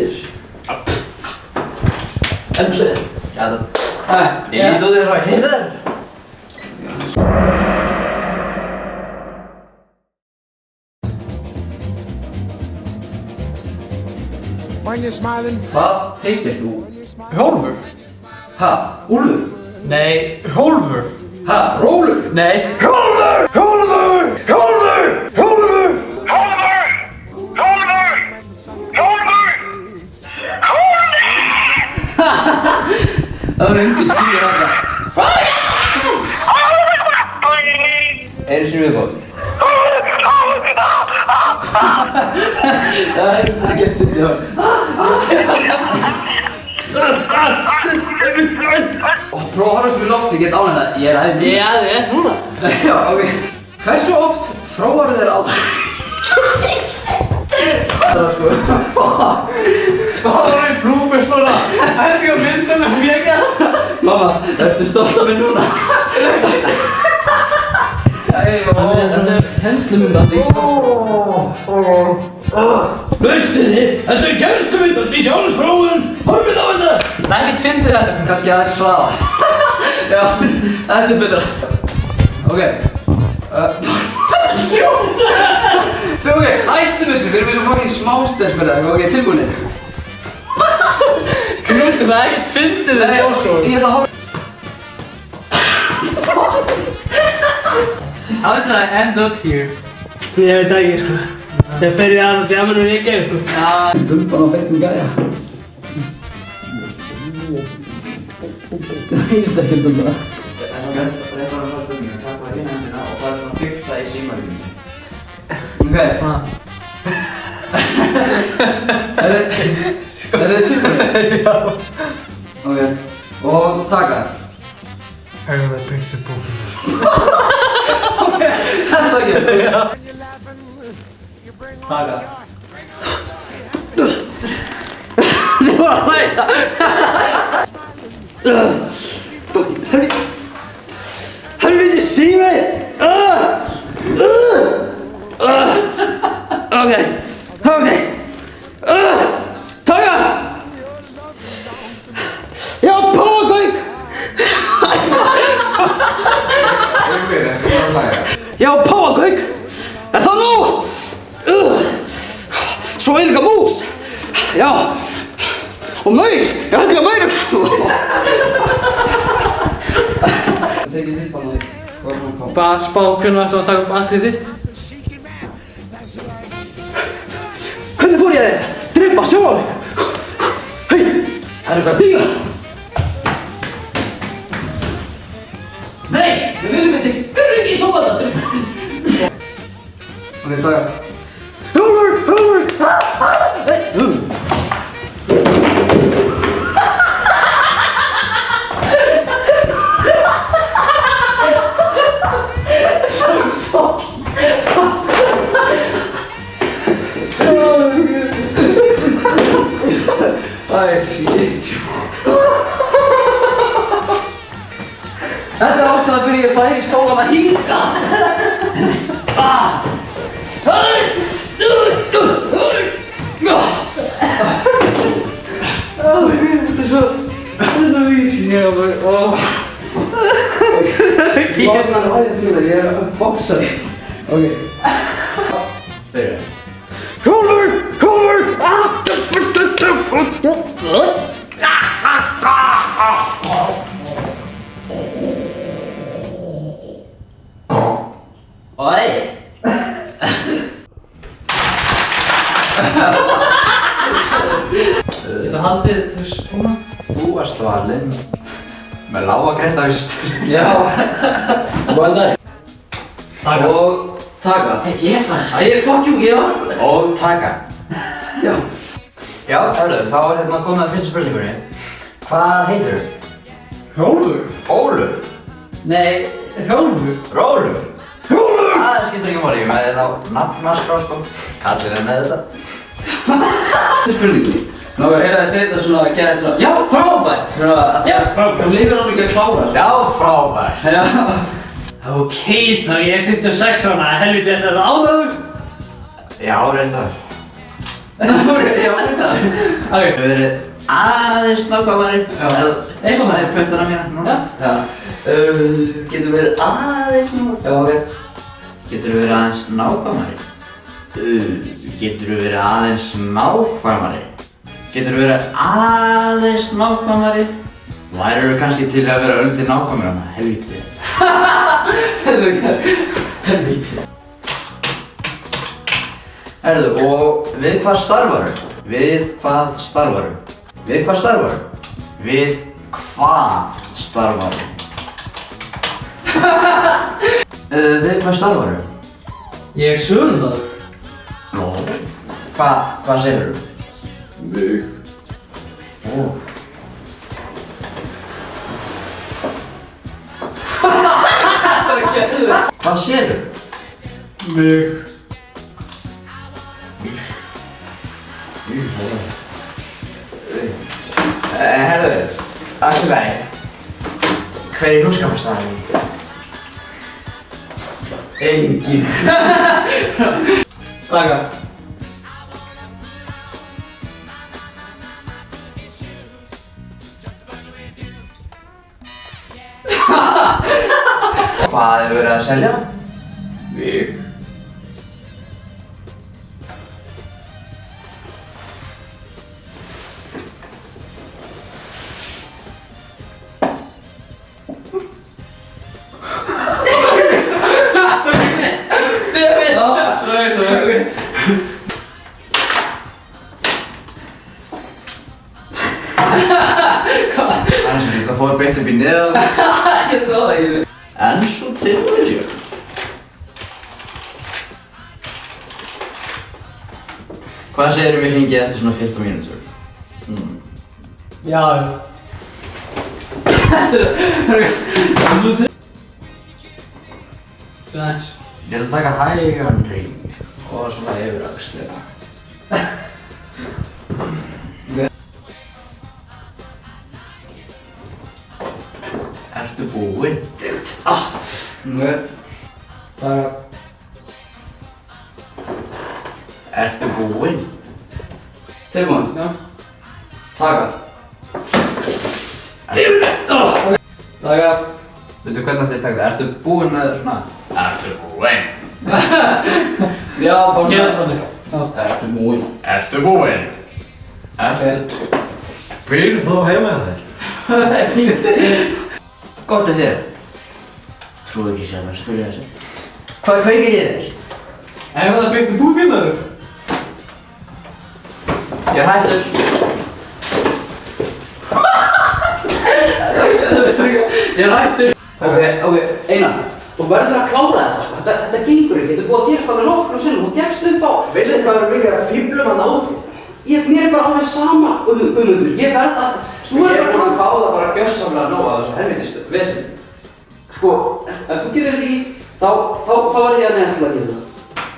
here. Enter. Ja, dat... Nee, doe dit right here. When you're smiling. Hvað heitir þú? Hrólfur. Ha? Úlfur? Nei, Hrólfur. Ha? Rólur? Nei. Hrólfur! Hrólfur! Hrólfur! Hrólfur! Það var engin skilur þarna. Einu sinni viðbót. Það er ekki eftir því að... Prófa að horfa sem í lofti, get ánægð það. Ég er æfn. Já, þið er núna. Já, ok. Hversu oft fróar þér á... Það var sko... Það var í blúbers núna. Þetta er myndin af mér gæða. Mamma, ertu stolt af mér núna? Þetta er kennslumyndandi í sjálfsfróun. Veistu þið? Þetta er kennslumyndandi í sjálfsfróun. Horfið á þetta! Það er ekkert fyndið þetta. Kannski aðeins hraða. Já, þetta er betra. Ok. Ok, hættum þessu. Við erum eins og fucking smástelpur eða eitthvað. Ok, tilbúinir. Knútur, það er ekkert fyndið þessu sjálfsfróun. Ég ætla að horfa. How did I end up here? Ég veit ekki, sko. Ég byrjaði að jaminu í Reykjavík, sko. Já. Dumpan á feitum gæja. Það heyrst ekkert um það. Það er bara svona spurningar. Hvað það hinna hendina og hvað svona fyrta í símaðinu? Ok. Er þið tilbúinir? Já. Ok. Og taka. Hefur það byggt upp bókinu. Þetta ekki. Taka. Þið voru að læsa. Helviti sími! Ok. Taka! Já, páfagauk! Já, páfagauk! Er það nú? Svo er líka mús! Já! Og maur! Ég held líka maurum! Það er ekki þitt bara því. Bara spá hvernig ættum að taka upp atrið þitt. Hvernig fór ég þig? Drippa, sjóa þig! Hei! Það er eitthvað að bíla! Nei! Við viljum ekki! Við erum ekki í tómata! Ok, taka. Hjólfur! Æ, shit. Þetta er ástæðan fyrir ég færi stólana hingað. Þetta er svo vísi. Ég er bara... Ég er bara að hægja fyrir það, ég er að boksa þig. Ok. Byrja. Hjólfur! Oi! Geta haldið þú svona? Þú varst valinn með lága greindavísust. Já. Hvað er það? Taka. Og taka. Ég fannst. Æ, fuck you, ég var. Og taka. Já. Já, hörðu, þá er hérna komið að fyrstu spurningunni. Hvað heitir þú? Hrólfur? Ólur? Nei, Hrólfur. Rólur? Það skiptir ekki máli, ég með þetta á nafnaskrá, sko. Kallir er með þetta. Þetta er spurningunni. Nóg að heyra að setja svona að gera þetta svona, já, frábært! Svona að Já, frábært. Þú lífur alveg ekki að klára, sko. Já, frábært. Já. Ok, þá ég er 56 ára, helviti þetta ánægur. Já, reyndar. Já, þetta. Ok. Við verið aðeins nákvæmari. Eitthvað Það er pöntana mína núna. Já. Getur verið aðeins nákvæmari. Já, ok. Getur verið aðeins nákvæmari. Getur verið aðeins nákvæmari. Getur verið aðeins nákvæmari. Værirðu kannski til að vera undir nákvæmari? Helvítið. Helvíti. Herðu, og við hvað starfaru? Við hvað starfaru? Við hvað starfaru? Við hvað starfaru? Við hvað starfaru? Ég er sölumaður. Nó. Hvað segirðu? Mig. Ó. Hvað segirðu? Mig. Herðu, allt í lagi. Hver er hjúskaparstaðurinn? Engin. Taka. Hvað er verið að selja? Mig. Það fór beint upp í neðan. Ég sá það ekki. En svo tilviljun. Hvað segirðu við hringið eftir svona 15 mínútur? Já. Sæs. Ég ætla að taka hægan hring og svona yfir öxlina. Ertu búinn? Nei. Taka. Ertu búinn? Tilbúin. Já. Taka. Taka. Veitu hvernig ætti ég að taka það? Ertu búinn með svona? Ertu búinn? Já, bara Gerðu þannig. Ertu búinn? Ertu búinn? Býrðu þú heima hjá þér? Það er pínuð þig. Gott er þér. Trúðu ekki sjálf að spyrja þessu. Hvað kveikir í þér? En það byggt búfélagur. Ég er hættur. Ég er hættur. Ok, Einar. Þú verður að klára þetta sko. Þetta gengur ekki. Þetta er búið að gerast alveg nokkrum sinnum. Þú gefst upp á. Veistu hvað er mikið að fíblum að náti? Mér er bara alveg sama, Guðmundur. Ég verð að... Ég er búinn að fá það bara gjörsamlega nóg að þessu helvítist vesinn. Sko, ef þú gerir þetta ekki, þá verður ég að neðast til að gera það.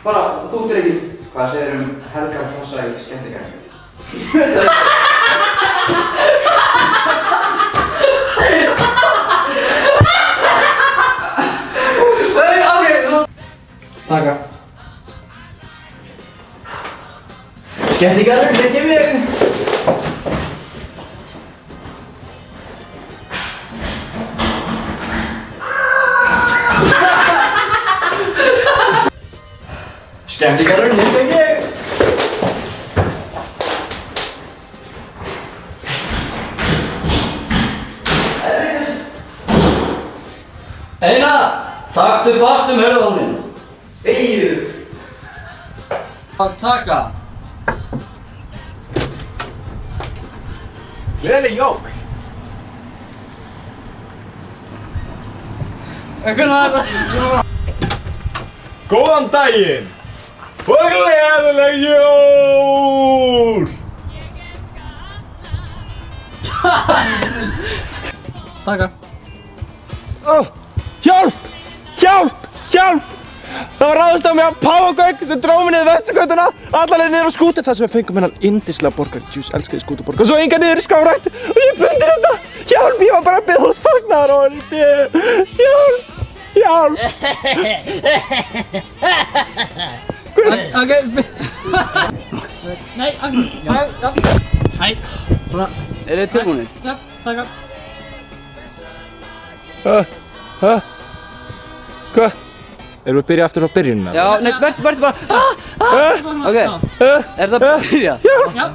Bara, þú gerir ekki. Hvað segir Helga Hrossa í skemmtikarni? Taka. Skemmtikarni, ekki mig! Skemmtikarni, ekki mig! Einar, taktu fast hörðónin. Þegið! Taka. Gleðileg jól! Hvernig var þetta? Góðan daginn og gleðileg jól! Taka. Hjálp! Hjálp! Hjálp! Það var ráðist á mig á Páfagauk sem dró mig niður Vesturgötuna alla leið niður á skútu þar sem við fengum hennan yndislega borgarjuice, elskaði skútuborg og svo enga niður í Skagrækt og ég bundir hérna! Hjálp! Ég var bara að biðja út fagnaðarorði! Hjálp! Hjálp! Ok. Nei, já. Nei, svona. Eru þið tilbúinir? Já, taka. Hvað? Erum við að byrja aftur á byrjunum? Já, nei, verður bara. Ok, er það að byrja? Já.